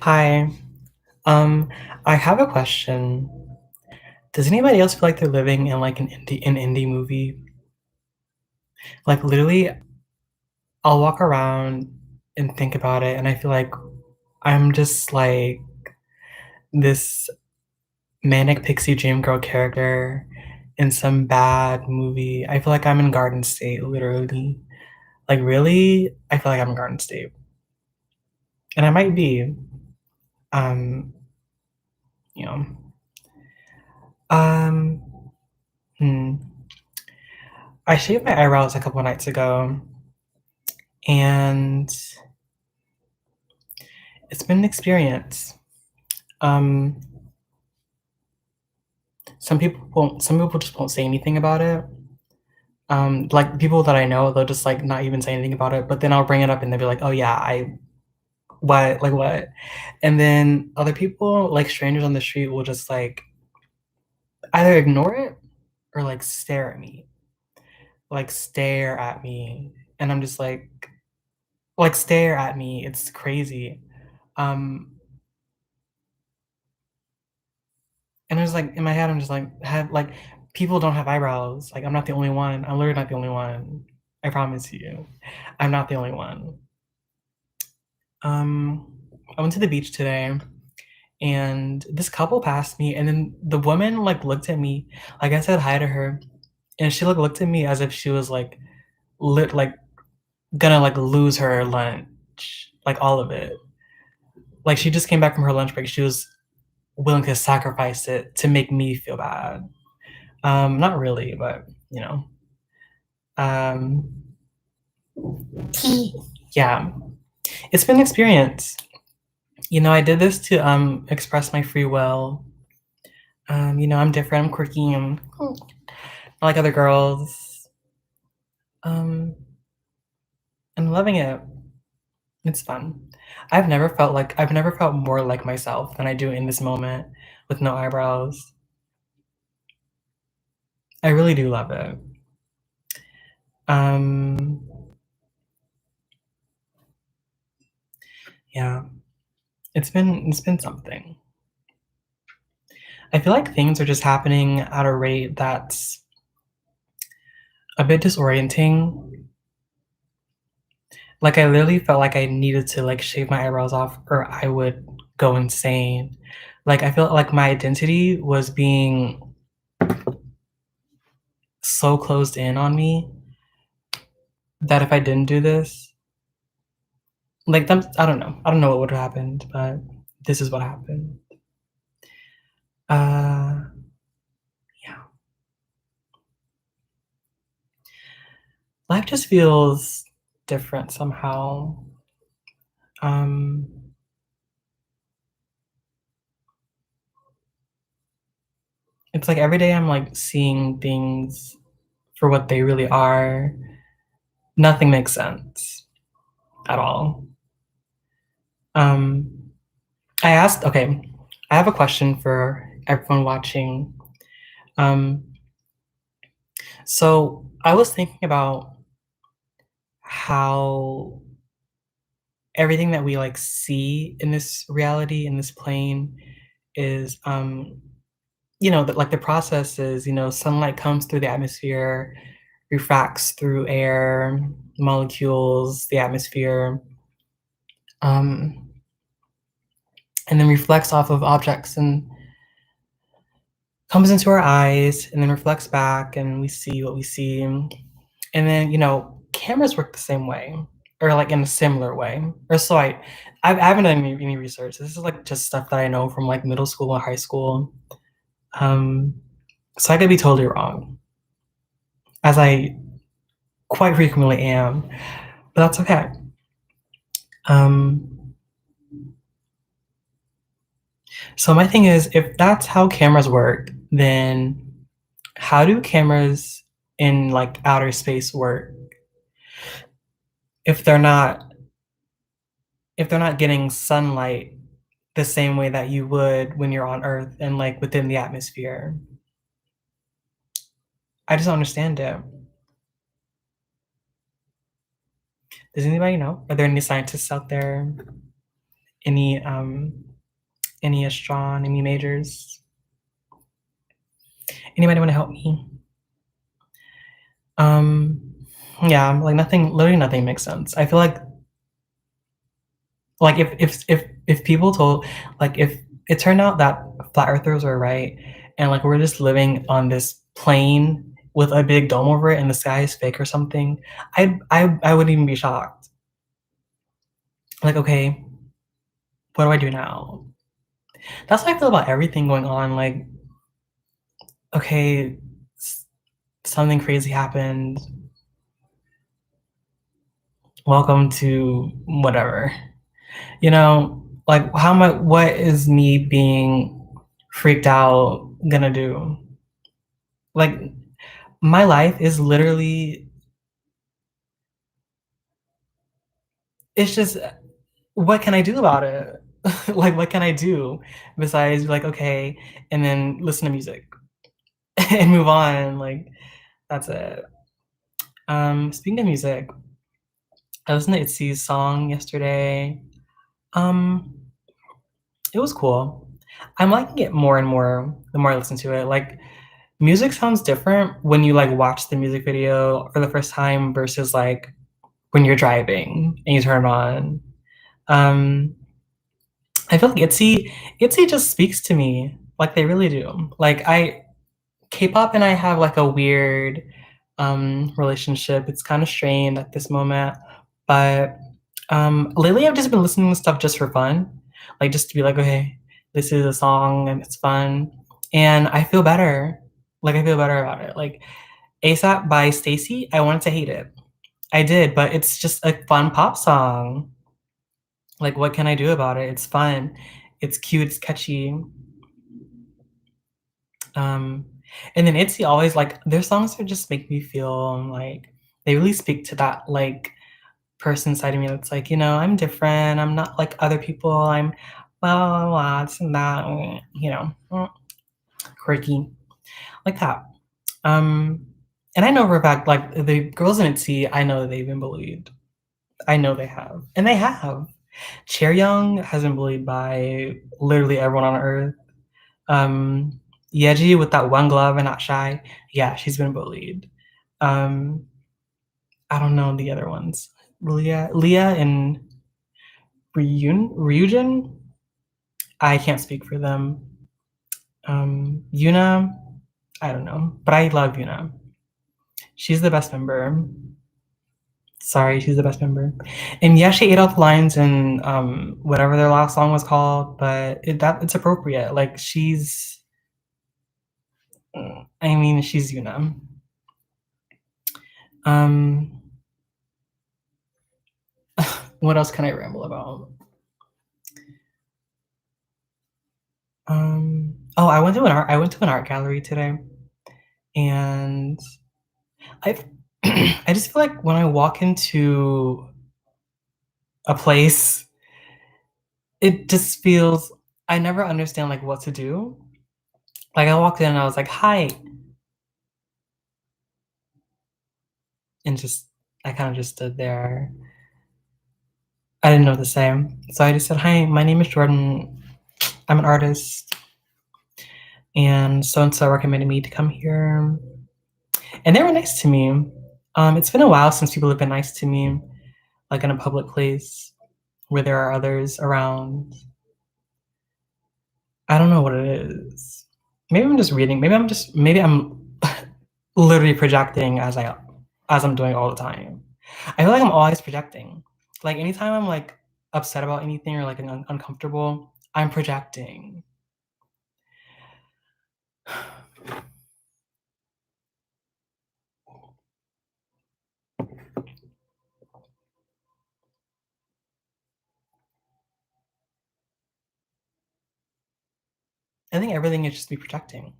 Hi. Um, I have a question. Does anybody else feel like they're living in like an indie movie? Like literally, I'll walk around and think about it, and I feel like I'm just like this manic pixie dream girl character in some bad movie. I feel like I'm in Garden State, literally. Like really, I feel like I'm in Garden State, and I might be. Um, you know. Um, hmm. I shaved my eyebrows a couple nights ago, and it's been an experience. Um, some people just won't say anything about it. Like people that I know, they'll just like not even say anything about it, but then I'll bring it up and they'll be like, "Oh yeah, I what? Like what?" And then other people, like strangers on the street, will just like either ignore it or like stare at me, and I'm just like stare at me. It's crazy. Um, And I was like, in my head, I'm just like, have like people don't have eyebrows. Like I'm not the only one. I'm literally not the only one. I promise you, I'm not the only one. Um, I went to the beach today, and this couple passed me, and then the woman like looked at me, like I said hi to her, and she looked at me as if she was like gonna like lose her lunch, like all of it. Like she just came back from her lunch break. She was willing to sacrifice it to make me feel bad. Not really, but you know. Um, yeah, it's been an experience. I did this to express my free will. I'm different. I'm quirky. I'm not like other girls. Um, I'm loving it. It's fun. I've never felt more like myself than I do in this moment with no eyebrows. I really do love it. Um, yeah, it's been something. I feel like things are just happening at a rate that's a bit disorienting. Like, I literally felt like I needed to, like, shave my eyebrows off or I would go insane. Like, I felt like my identity was being so closed in on me that if I didn't do this, like, I don't know. I don't know what would have happened, but this is what happened. Uh, yeah. Life just feels different somehow. Um, it's like every day I'm, like, seeing things for what they really are. Nothing makes sense at all. Um, okay, I have a question for everyone watching. Um, so I was thinking about how everything that we like see in this reality, in this plane, is like the process is, sunlight comes through the atmosphere, refracts through air, molecules, the atmosphere, um, and then reflects off of objects and comes into our eyes and then reflects back and we see what we see. And then, cameras work the same way or like in a similar way. Or so I haven't done any research. This is like just stuff that I know from like middle school and high school. Um, so I could be totally wrong, as I quite frequently am, but that's okay. Um, so my thing is, if that's how cameras work, then how do cameras in like outer space work if they're not if they're not getting sunlight the same way that you would when you're on Earth and like within the atmosphere? I just don't understand it. Does anybody know? Are there any scientists out there? Any, any astronomy majors? Anybody wanna help me? Um, yeah, like, nothing literally nothing makes sense. I feel like, if people told like, if it turned out that flat earthers were right, and, like, we're just living on this plane with a big dome over it and the sky is fake or something, I wouldn't even be shocked. Like, "Okay, what do I do now?" That's how I feel about everything going on, like, "Okay, s something crazy happened. Welcome to whatever." You know, like, how am I what is me being freaked out gonna do? Like, my life is literally it's just what can I do about it? Like, what can I do besides be like, "Okay," and then listen to music and move on, like, that's it. Speaking of music, I listened to itzy's song yesterday. Um, it was cool. I'm liking it more and more the more I listen to it, like, music sounds different when you, like, watch the music video for the first time versus, like, when you're driving and you turn it on. Um, I feel like Itzy just speaks to me, like, they really do. Like, I K-pop and I have, like, a weird, relationship. It's kinda strained at this moment, but, lately I've just been listening to stuff just for fun, like, just to be like, "Okay, this is a song and it's fun," and I feel better. Like, I feel better about it. Like, ASAP by Stacy, I wanted to hate it. I did, but it's just a fun pop song. Like, what can I do about it? It's fun. It's cute, it's catchy. Um, and then Itzy always like their songs that just make me feel like they really speak to that like person side of me that's like, I'm different. I'm not like other people. I'm blah blah blah, blah this and that, quirky like that. And I know for a fact, like the girls in Itzy, I know they've been bullied. I know they have, and they have. Young has been bullied by literally everyone on earth. Um, Yeji with that one glove and not shy, yeah, she's been bullied. Um, I don't know the other ones. Leah and Ryujin, I can't speak for them. Yuna, I don't know, but I love Yuna. She's the best member. Sorry, she's the best member. And yeah, she ate off lines in whatever their last song was called, but it's appropriate. Like I mean, she's Yuna. Um, what else can I ramble about? Oh, I went to an art gallery today, and I've I just feel like when I walk into a place, it just feels I never understand like what to do. Like I walked in and I was like, "Hi," and just I kind of just stood there. I didn't know what to say, so I just said, "Hi, my name is Jordan. I'm an artist, and so recommended me to come here." And they were nice to me. It's been a while since people have been nice to me, like in a public place where there are others around. I don't know what it is. Maybe I'm just reading. Maybe I'm literally projecting as I'm doing all the time. I feel like I'm always projecting. Like anytime I'm like upset about anything or like uncomfortable, I'm projecting. I think everything is just me projecting.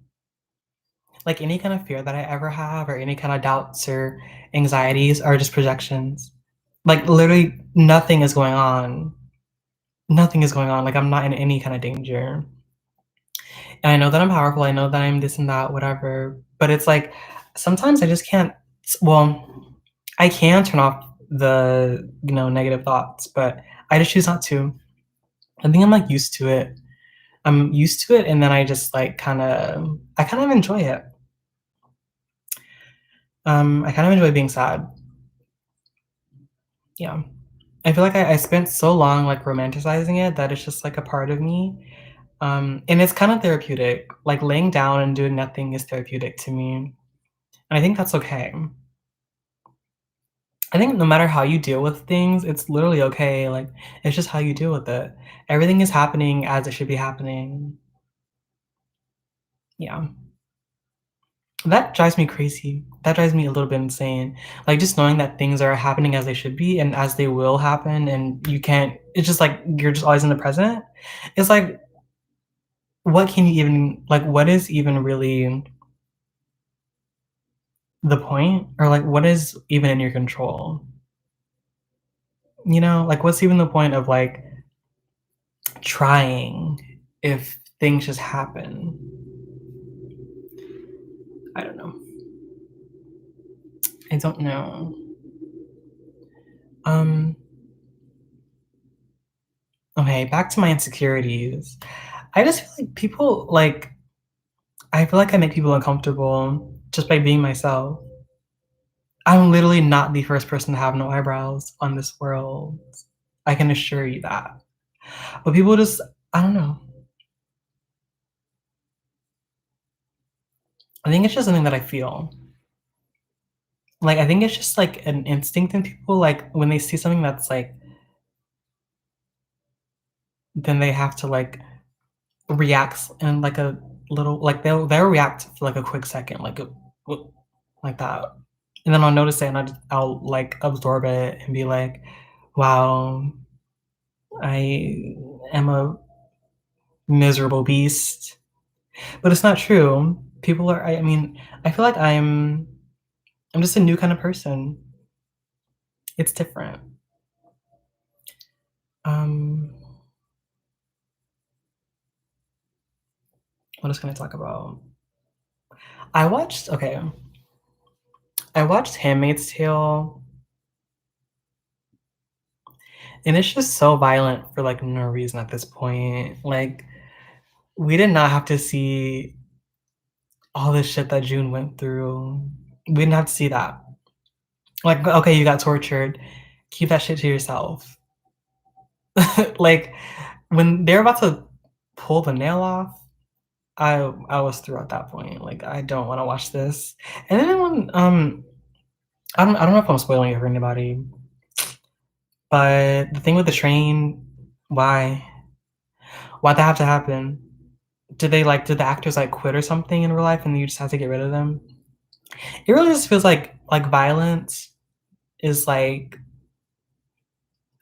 Like any kind of fear that I ever have or any kind of doubts or anxieties are just projections. Like literally nothing is going on. Nothing is going on. Like I'm not in any kind of danger. And I know that I'm powerful. I know that I'm this and that, whatever. But it's like sometimes I just can't. Well, I can turn off the negative thoughts, but I just choose not to. I think I'm, like, used to it. I'm used to it, and then I just, like, I kind of enjoy it. I kind of enjoy being sad. Yeah. I feel like I spent so long, like, romanticizing it that it's just, like, a part of me. And it's kinda therapeutic. Like, laying down and doing nothing is therapeutic to me, and I think that's okay. I think no matter how you deal with things, it's literally okay, like, it's just how you deal with it. Everything is happening as it should be happening. Yeah. That drives me crazy. That drives me a little bit insane. Like, just knowing that things are happening as they should be and as they will happen, and you can't it's just like you're just always in the present. It's like, what can you even like, what is even really the point? Or, like, what is even in your control? You know? Like, what's even the point of, like, trying if things just happen? I don't know. I don't know. Um, okay, back to my insecurities. I just feel like people, like I feel like I make people uncomfortable just by being myself. I'm literally not the first person to have no eyebrows on this world. I can assure you that. But people just I don't know. I think it's just something that I feel. Like, I think it's just, like, an instinct in people, like, when they see something that's, like then they have to, like, react in, like, a little like, they'll react for, like, a quick second, like, a "Wha" like that. And then I'll notice it and I'll, like, absorb it and be like, "Wow, I am a miserable beast." But it's not true. People are I mean, I feel like I'm just a new kind of person. It's different. Um, what else can I talk about? I watched okay, I watched Handmaid's Tale, and it's just so violent for, like, no reason at this point. Like, we did not have to see all this shit that June went through. We didn't have to see that. Like, okay, you got tortured. Keep that shit to yourself. Like, when they're about to pull the nail off, I was through at that point. Like, I don't wanna watch this. And then when, I don't know if I'm spoiling it for anybody, but the thing with the train, why? Why'd that have to happen? Did the actors, like, quit or something in real life and you just had to get rid of them? It really just feels like violence is, like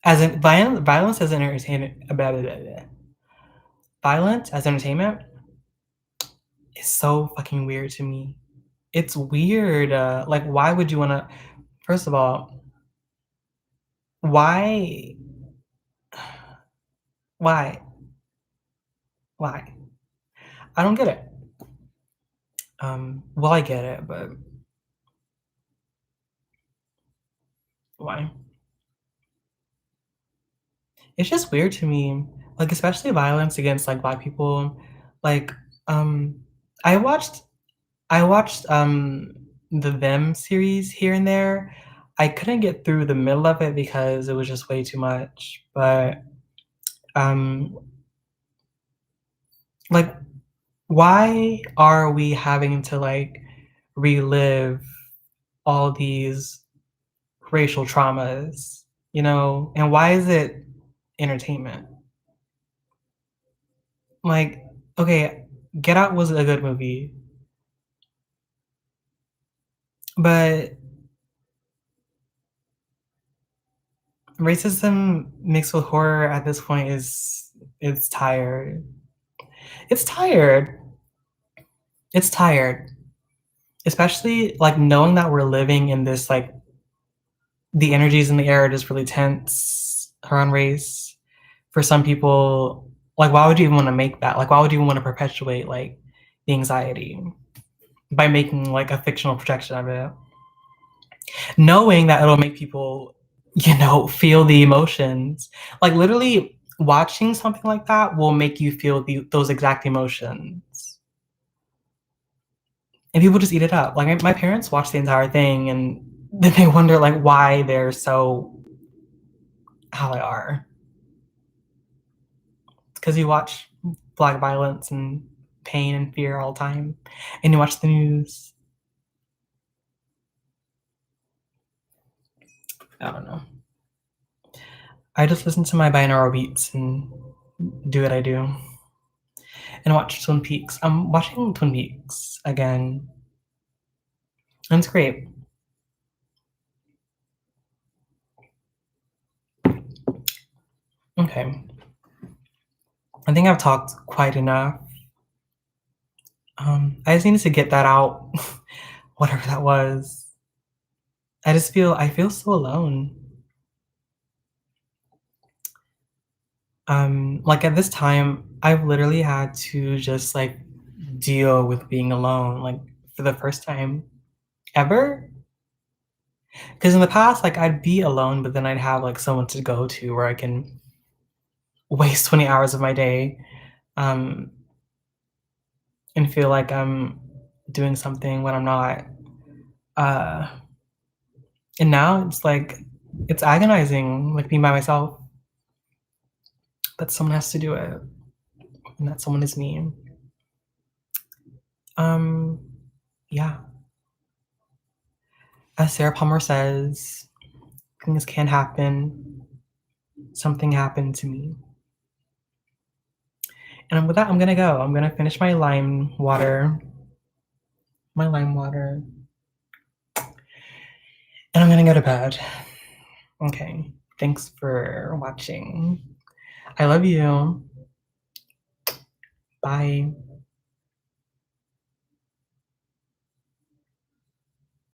as in violence as entertainment violence as entertainment is so fucking weird to me. It's weird, like, why would you wanna first of all, why why? Why? I don't get it. Well, I get it, but why? It's just weird to me, like, especially violence against, like, Black people. Like, um, I watched the Them series here and there. I couldn't get through the middle of it because it was just way too much, but, um, like, why are we having to, like, relive all these racial traumas, you know? And why is it entertainment? Like, okay, Get Out was a good movie, but racism mixed with horror at this point is it's tired. It's tired. It's tired. Especially, like, knowing that we're living in this, like the energies in the air are just really tense around race. For some people, like, why would you even wanna make that? Like, why would you even wanna perpetuate, like, the anxiety by making, like, a fictional projection of it? Knowing that it'll make people, you know, feel the emotions. Like, literally, watching something like that will make you feel those exact emotions. And people just eat it up. Like, my parents watch the entire thing, and then they wonder, like, why they're so how they are. It's because you watch black violence and pain and fear all the time, and you watch the news. I don't know. I just listen to my binaural beats and do what I do, and watch Twin Peaks. I'm watching Twin Peaks again, and it's great. Okay. I think I've talked quite enough. I just needed to get that out, whatever that was. I feel so alone. Like, at this time, I've literally had to just, like, deal with being alone, like, for the first time ever. Because in the past, like, I'd be alone, but then I'd have, like, someone to go to where I can waste 20 hours of my day, um, and feel like I'm doing something when I'm not. Uh, and now it's like it's agonizing, like, being by myself, but someone has to do it, and that someone is me. Um, yeah. As Sarah Palmer says, things can happen. Something happened to me. And with that, I'm gonna go. I'm gonna finish my lime water, and I'm gonna go to bed. Okay. Thanks for watching. I love you. Bye.